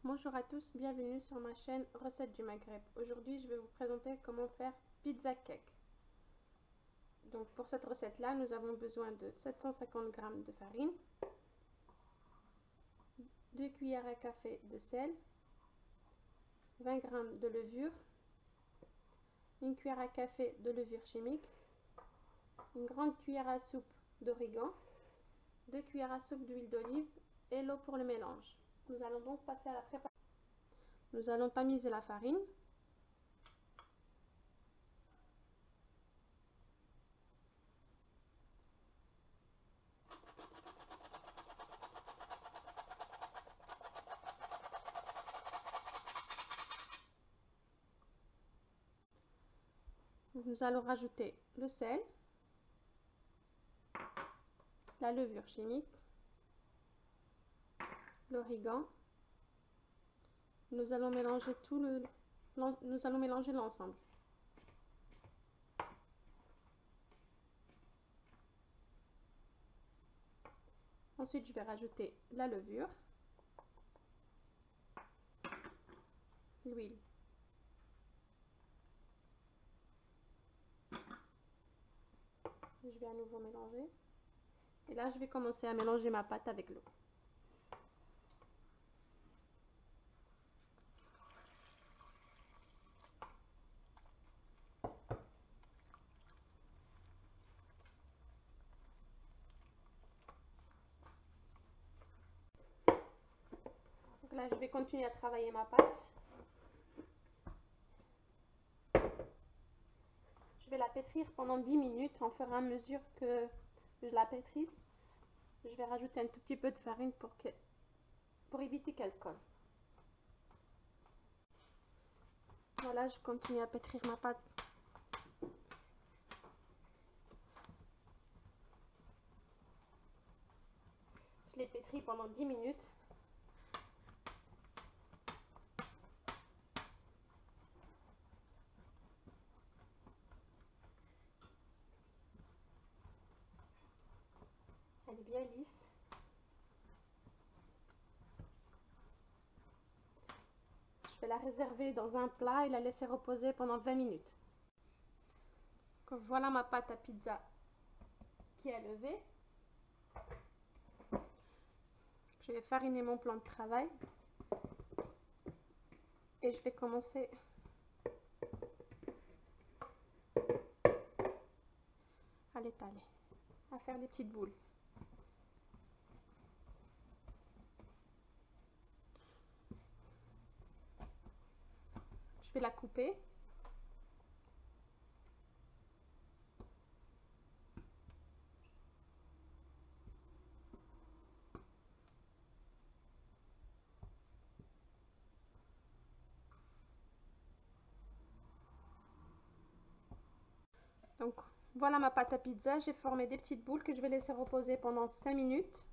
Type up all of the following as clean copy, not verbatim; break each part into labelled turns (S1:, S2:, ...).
S1: Bonjour à tous, bienvenue sur ma chaîne Recettes du Maghreb. Aujourd'hui, je vais vous présenter comment faire pizza cake. Donc pour cette recette-là, nous avons besoin de 750 g de farine, 2 cuillères à café de sel, 20 g de levure, 1 cuillère à café de levure chimique, une grande cuillère à soupe d'origan, 2 cuillères à soupe d'huile d'olive et l'eau pour le mélange. Nous allons donc passer à la préparation. Nous allons tamiser la farine. Nous allons rajouter le sel, la levure chimique, l'origan. Nous allons mélanger l'ensemble. Ensuite, je vais rajouter la levure, l'huile, je vais à nouveau mélanger. Et là, je vais commencer à mélanger ma pâte avec l'eau. Donc là, je vais continuer à travailler ma pâte. Je vais la pétrir pendant 10 minutes en fur et à mesure que je la pétrisse. Je vais rajouter un tout petit peu de farine pour éviter qu'elle colle. Voilà, je continue à pétrir ma pâte. Je l'ai pétrie pendant 10 minutes. Elle est bien lisse. Je vais la réserver dans un plat et la laisser reposer pendant 20 minutes. Donc voilà ma pâte à pizza qui est levée. Je vais fariner mon plan de travail et je vais commencer à l'étaler, à faire des petites boules. Je vais la couper. Donc voilà ma pâte à pizza, j'ai formé des petites boules que je vais laisser reposer pendant 5 minutes.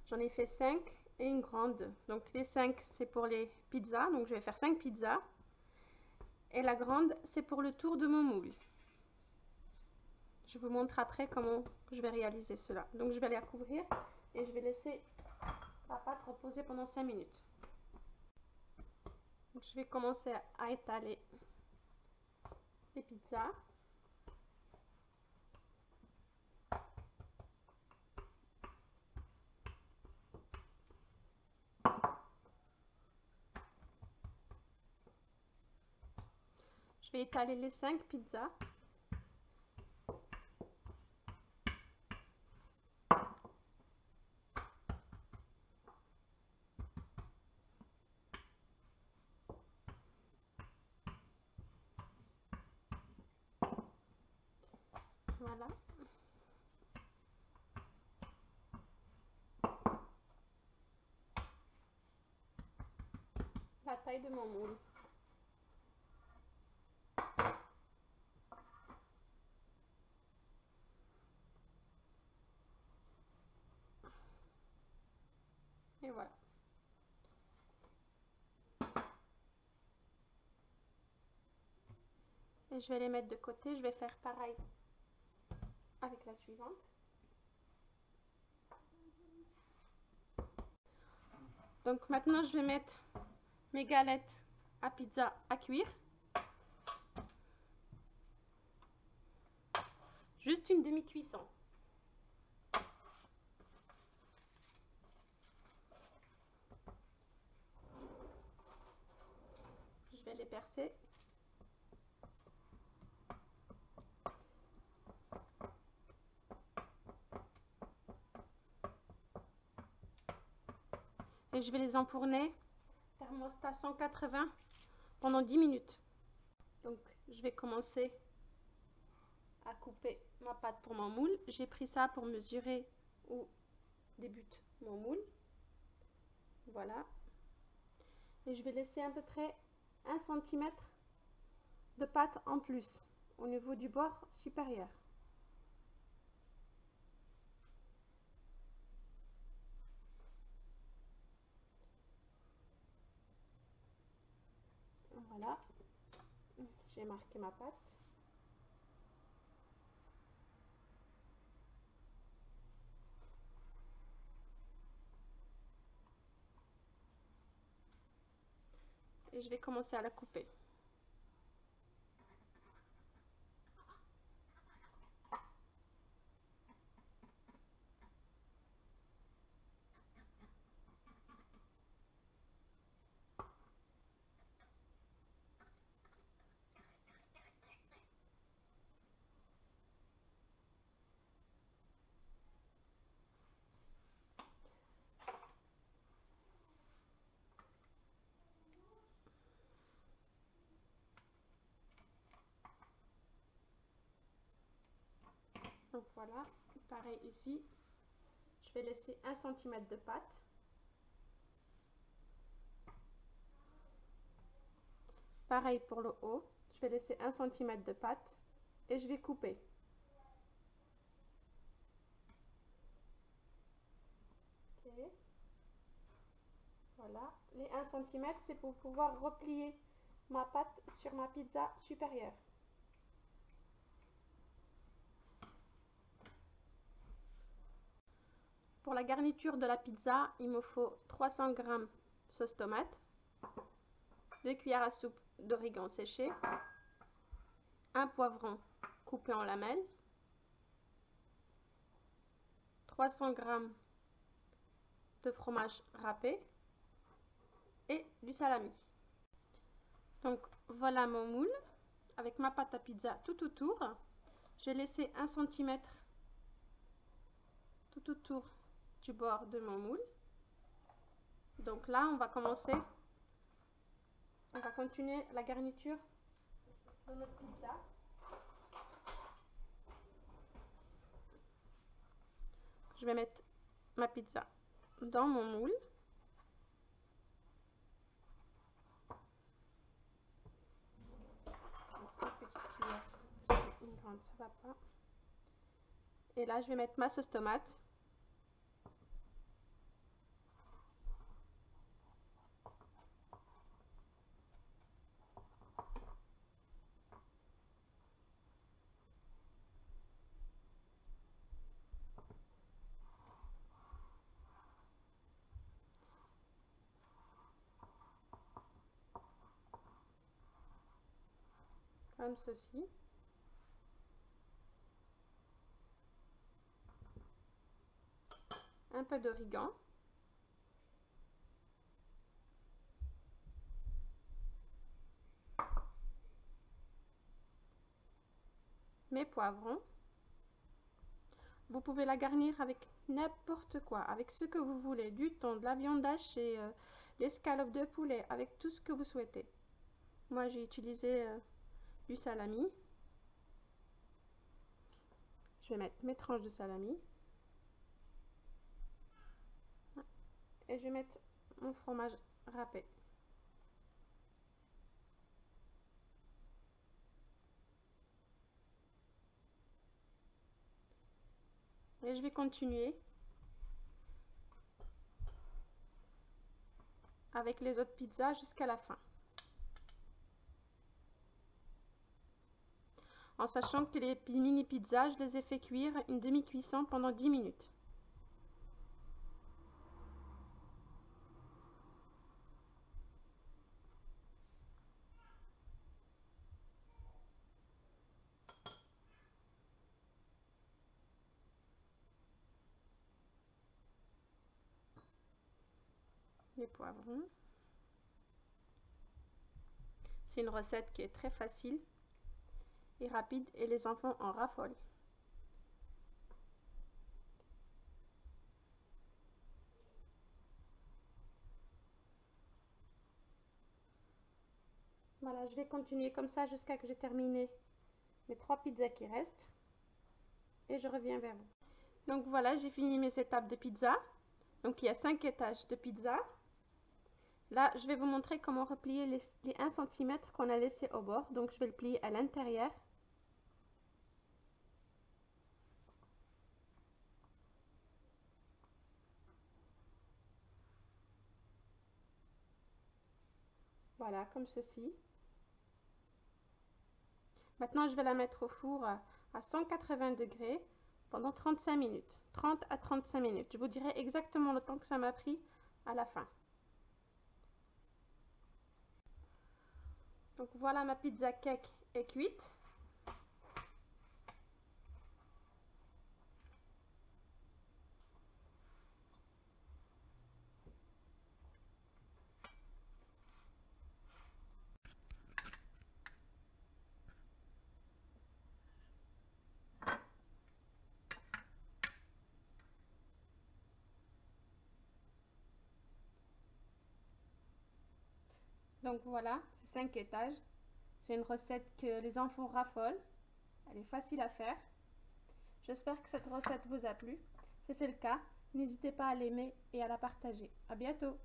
S1: J'en ai fait 5 et une grande. Donc les 5 c'est pour les pizzas, donc je vais faire 5 pizzas. Et la grande c'est pour le tour de mon moule. Je vous montre après comment je vais réaliser cela. Donc je vais la couvrir et je vais laisser la pâte reposer pendant 5 minutes. Donc, je vais commencer à étaler les pizzas. Je vais étaler les 5 pizzas. Voilà. La taille de mon moule. Et voilà. Et je vais les mettre de côté. Je vais faire pareil avec la suivante. Donc maintenant, je vais mettre mes galettes à pizza à cuire. Juste une demi-cuisson. Je vais les percer. Et je vais les enfourner thermostat 180 pendant 10 minutes. Donc je vais commencer à couper ma pâte pour mon moule. J'ai pris ça pour mesurer où débute mon moule. Voilà. Et je vais laisser à peu près 1 cm de pâte en plus au niveau du bord supérieur. Voilà. J'ai marqué ma pâte. Et je vais commencer à la couper. Donc voilà, pareil ici, je vais laisser 1 cm de pâte. Pareil pour le haut, je vais laisser 1 cm de pâte et je vais couper. Okay. Voilà, les 1 cm c'est pour pouvoir replier ma pâte sur ma pizza supérieure. Pour la garniture de la pizza, il me faut 300 g sauce tomate, 2 cuillères à soupe d'origan séché, un poivron coupé en lamelles, 300 g de fromage râpé et du salami. Donc voilà mon moule avec ma pâte à pizza tout autour. J'ai laissé 1 cm tout autour du bord de mon moule. Donc là, on va continuer la garniture de notre pizza. Je vais mettre ma pizza dans mon moule. Une petite cuillère, parce qu'une grande, ça va pas. Et là, je vais mettre ma sauce tomate. Comme ceci. Un peu d'origan. Mes poivrons. Vous pouvez la garnir avec n'importe quoi, avec ce que vous voulez, du thon, de la viande hachée, l'escalope de poulet, avec tout ce que vous souhaitez. Moi, j'ai utilisé du salami. Je vais mettre mes tranches de salami. Et je vais mettre mon fromage râpé. Et je vais continuer avec les autres pizzas jusqu'à la fin. En sachant que les mini pizzas, je les ai fait cuire une demi-cuisson pendant 10 minutes. les poivrons. C'est une recette qui est très facile et rapide et les enfants en raffolent. Voilà, je vais continuer comme ça jusqu'à ce que j'ai terminé mes 3 pizzas qui restent et je reviens vers vous. Donc voilà, j'ai fini mes étapes de pizza. Donc il y a 5 étages de pizza. Là, je vais vous montrer comment replier les 1 cm qu'on a laissé au bord. Donc je vais le plier à l'intérieur. Voilà, comme ceci. Maintenant, je vais la mettre au four à 180 degrés pendant 35 minutes. 30 à 35 minutes. Je vous dirai exactement le temps que ça m'a pris à la fin. Donc voilà, ma pizza cake est cuite. Donc voilà, c'est 5 étages. C'est une recette que les enfants raffolent. Elle est facile à faire. J'espère que cette recette vous a plu. Si c'est le cas, n'hésitez pas à l'aimer et à la partager. À bientôt!